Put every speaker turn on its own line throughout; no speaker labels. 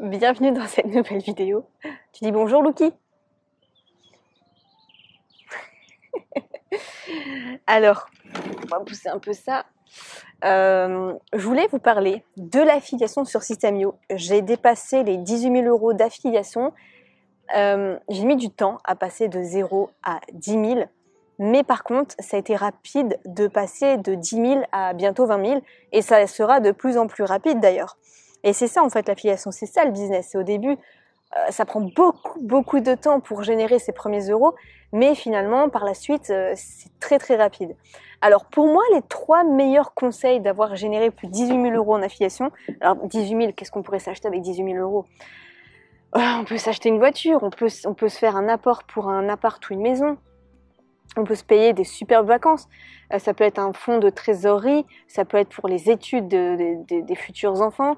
Bienvenue dans cette nouvelle vidéo. Tu dis bonjour Lucky? Alors, on va pousser un peu ça. Je voulais vous parler de l'affiliation sur System.io. J'ai dépassé les 18 000 € d'affiliation. J'ai mis du temps à passer de 0 à 10 000. Mais par contre, ça a été rapide de passer de 10 000 à bientôt 20 000. Et ça sera de plus en plus rapide d'ailleurs. Et c'est ça en fait l'affiliation, c'est ça le business. C'est au début, ça prend beaucoup de temps pour générer ses premiers euros, mais finalement par la suite, c'est très rapide. Alors pour moi, les 3 meilleurs conseils d'avoir généré plus de 18 000 € en affiliation. Alors 18 000, qu'est-ce qu'on pourrait s'acheter avec 18 000 €? On peut s'acheter une voiture, on peut se faire un apport pour un appart ou une maison. On peut se payer des superbes vacances. Ça peut être un fonds de trésorerie, ça peut être pour les études des futurs enfants.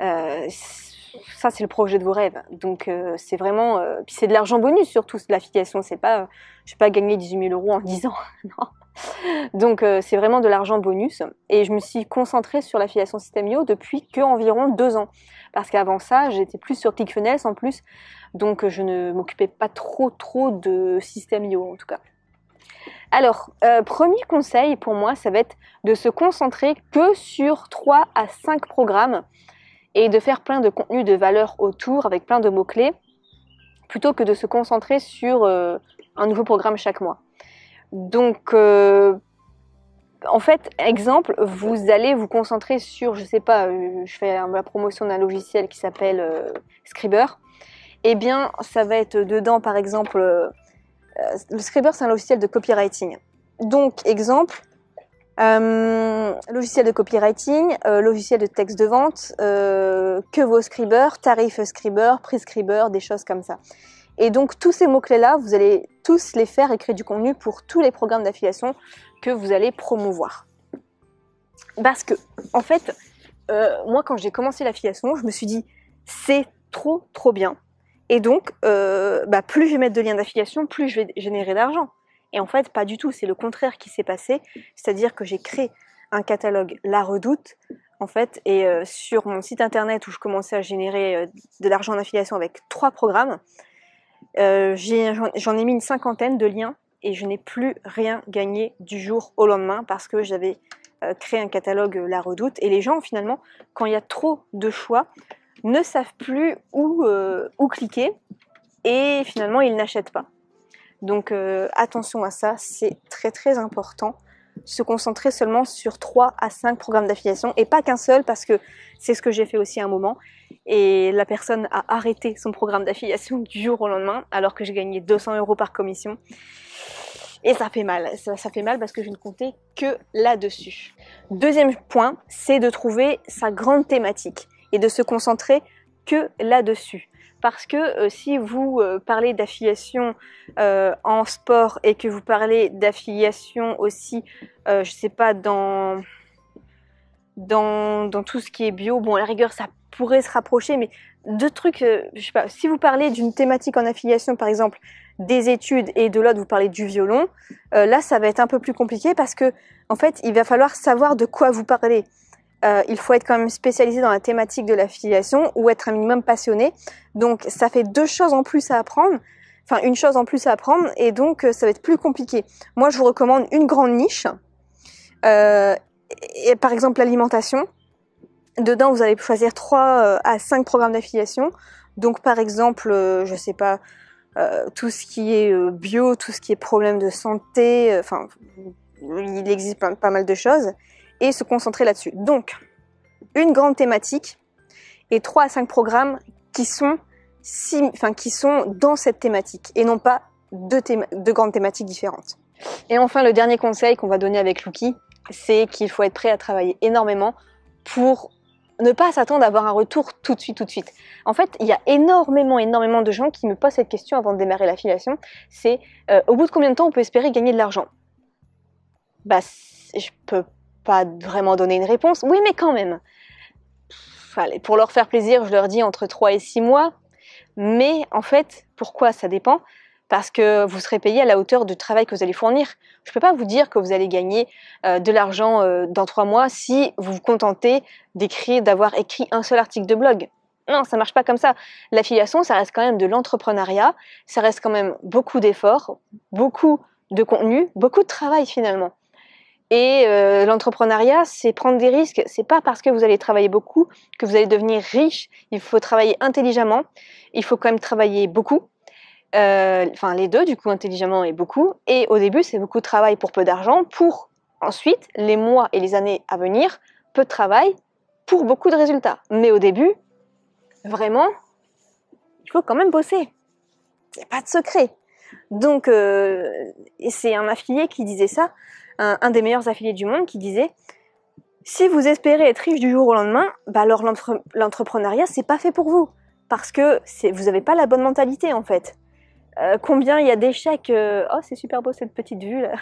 Ça c'est le projet de vos rêves, donc c'est vraiment puis c'est de l'argent bonus surtout l'affiliation, c'est pas je vais pas gagner 18 000 € en 10 ans non. Donc c'est vraiment de l'argent bonus et je me suis concentrée sur l'affiliation System.io depuis environ 2 ans parce qu'avant ça j'étais plus sur ClickFunnels en plus, donc je ne m'occupais pas trop de System.io en tout cas. Alors, premier conseil pour moi, ça va être de se concentrer que sur 3 à 5 programmes et de faire plein de contenus de valeur autour avec plein de mots-clés plutôt que de se concentrer sur un nouveau programme chaque mois. Donc, en fait, exemple, vous allez vous concentrer sur, je sais pas, je fais la promotion d'un logiciel qui s'appelle Scriber. Eh bien, ça va être dedans, par exemple, le Scriber, c'est un logiciel de copywriting. Donc, exemple, logiciel de copywriting, logiciel de texte de vente, que vaut Scriber, tarif Scriber, prix Scriber, des choses comme ça. Et donc tous ces mots-clés-là, vous allez tous les faire et créer du contenu pour tous les programmes d'affiliation que vous allez promouvoir. Parce que, en fait, moi quand j'ai commencé l'affiliation, je me suis dit c'est trop bien. Et donc, plus je vais mettre de liens d'affiliation, plus je vais générer d'argent. Et en fait, pas du tout, c'est le contraire qui s'est passé, c'est-à-dire que j'ai créé un catalogue La Redoute, en fait, et sur mon site internet où je commençais à générer de l'argent en affiliation avec 3 programmes, j'en ai mis une 50aine de liens et je n'ai plus rien gagné du jour au lendemain parce que j'avais créé un catalogue La Redoute et les gens, finalement, quand il y a trop de choix, ne savent plus où cliquer et finalement, ils n'achètent pas. Donc attention à ça, c'est très important. Se concentrer seulement sur 3 à 5 programmes d'affiliation et pas qu'un seul parce que c'est ce que j'ai fait aussi à un moment et la personne a arrêté son programme d'affiliation du jour au lendemain alors que j'ai gagné 200 € par commission et ça fait mal, ça fait mal parce que je ne comptais que là-dessus. Deuxième point, c'est de trouver sa grande thématique et de se concentrer que là-dessus. Parce que si vous parlez d'affiliation en sport et que vous parlez d'affiliation aussi, je sais pas, dans tout ce qui est bio, bon à la rigueur ça pourrait se rapprocher, mais deux trucs, je sais pas, si vous parlez d'une thématique en affiliation, par exemple des études et de l'autre vous parlez du violon, là ça va être un peu plus compliqué parce que en fait il va falloir savoir de quoi vous parlez. Il faut être quand même spécialisé dans la thématique de l'affiliation ou être un minimum passionné. Donc ça fait 2 choses en plus à apprendre, enfin une chose en plus à apprendre et donc ça va être plus compliqué. Moi je vous recommande une grande niche, et par exemple l'alimentation. Dedans vous allez choisir 3 à 5 programmes d'affiliation. Donc par exemple, je sais pas, tout ce qui est bio, tout ce qui est problème de santé, enfin il existe pas mal de choses. Et se concentrer là-dessus. Donc, une grande thématique et 3 à 5 programmes qui sont dans cette thématique et non pas 2 grandes thématiques différentes. Et enfin, le dernier conseil qu'on va donner avec Lucky, c'est qu'il faut être prêt à travailler énormément pour ne pas s'attendre à avoir un retour tout de suite. En fait, il y a énormément de gens qui me posent cette question avant de démarrer l'affiliation, c'est au bout de combien de temps on peut espérer gagner de l'argent? Bah, je peux pas vraiment donner une réponse. Oui, mais quand même. Allez, pour leur faire plaisir, je leur dis entre 3 et 6 mois. Mais en fait, pourquoi? Ça dépend. Parce que vous serez payé à la hauteur du travail que vous allez fournir. Je ne peux pas vous dire que vous allez gagner de l'argent dans 3 mois si vous vous contentez d'avoir écrit un seul article de blog. Non, ça marche pas comme ça. L'affiliation, ça reste quand même de l'entrepreneuriat, ça reste quand même beaucoup d'efforts, beaucoup de contenu, beaucoup de travail finalement. Et l'entrepreneuriat, c'est prendre des risques. C'est pas parce que vous allez travailler beaucoup que vous allez devenir riche. Il faut travailler intelligemment. Il faut quand même travailler beaucoup. Enfin, les deux, du coup, intelligemment et beaucoup. Et au début, c'est beaucoup de travail pour peu d'argent. Pour ensuite, les mois et les années à venir, peu de travail pour beaucoup de résultats. Mais au début, vraiment, il faut quand même bosser. Il n'y a pas de secret. Donc, et c'est un affilié qui disait ça, un des meilleurs affiliés du monde, qui disait si vous espérez être riche du jour au lendemain, bah alors l'entrepreneuriat, c'est pas fait pour vous. Parce que vous n'avez pas la bonne mentalité, en fait. Combien il y a d'échecs oh, c'est super beau cette petite vue, là.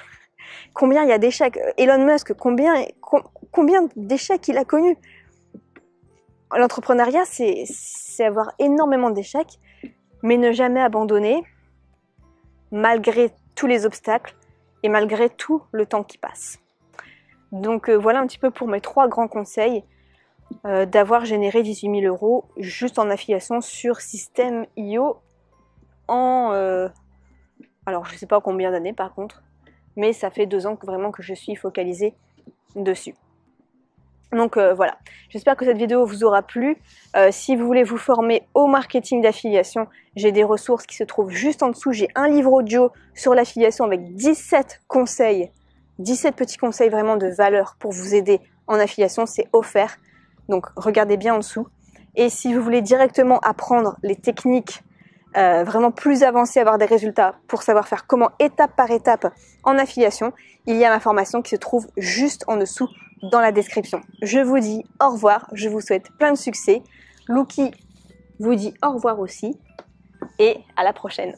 Combien il y a d'échecs Elon Musk, combien d'échecs il a connus. L'entrepreneuriat, c'est avoir énormément d'échecs, mais ne jamais abandonner, malgré tous les obstacles et malgré tout le temps qui passe. Donc voilà un petit peu pour mes 3 grands conseils d'avoir généré 18 000 € juste en affiliation sur Systeme.io en... alors je sais pas combien d'années par contre, mais ça fait 2 ans que vraiment que je suis focalisée dessus. Donc voilà, j'espère que cette vidéo vous aura plu. Si vous voulez vous former au marketing d'affiliation, j'ai des ressources qui se trouvent juste en dessous. J'ai un livre audio sur l'affiliation avec 17 conseils, 17 petits conseils vraiment de valeur pour vous aider en affiliation, c'est offert. Donc regardez bien en dessous. Et si vous voulez directement apprendre les techniques vraiment plus avancées, avoir des résultats pour savoir faire comment étape par étape en affiliation, il y a ma formation qui se trouve juste en dessous dans la description. Je vous dis au revoir, je vous souhaite plein de succès. Luki vous dit au revoir aussi et à la prochaine.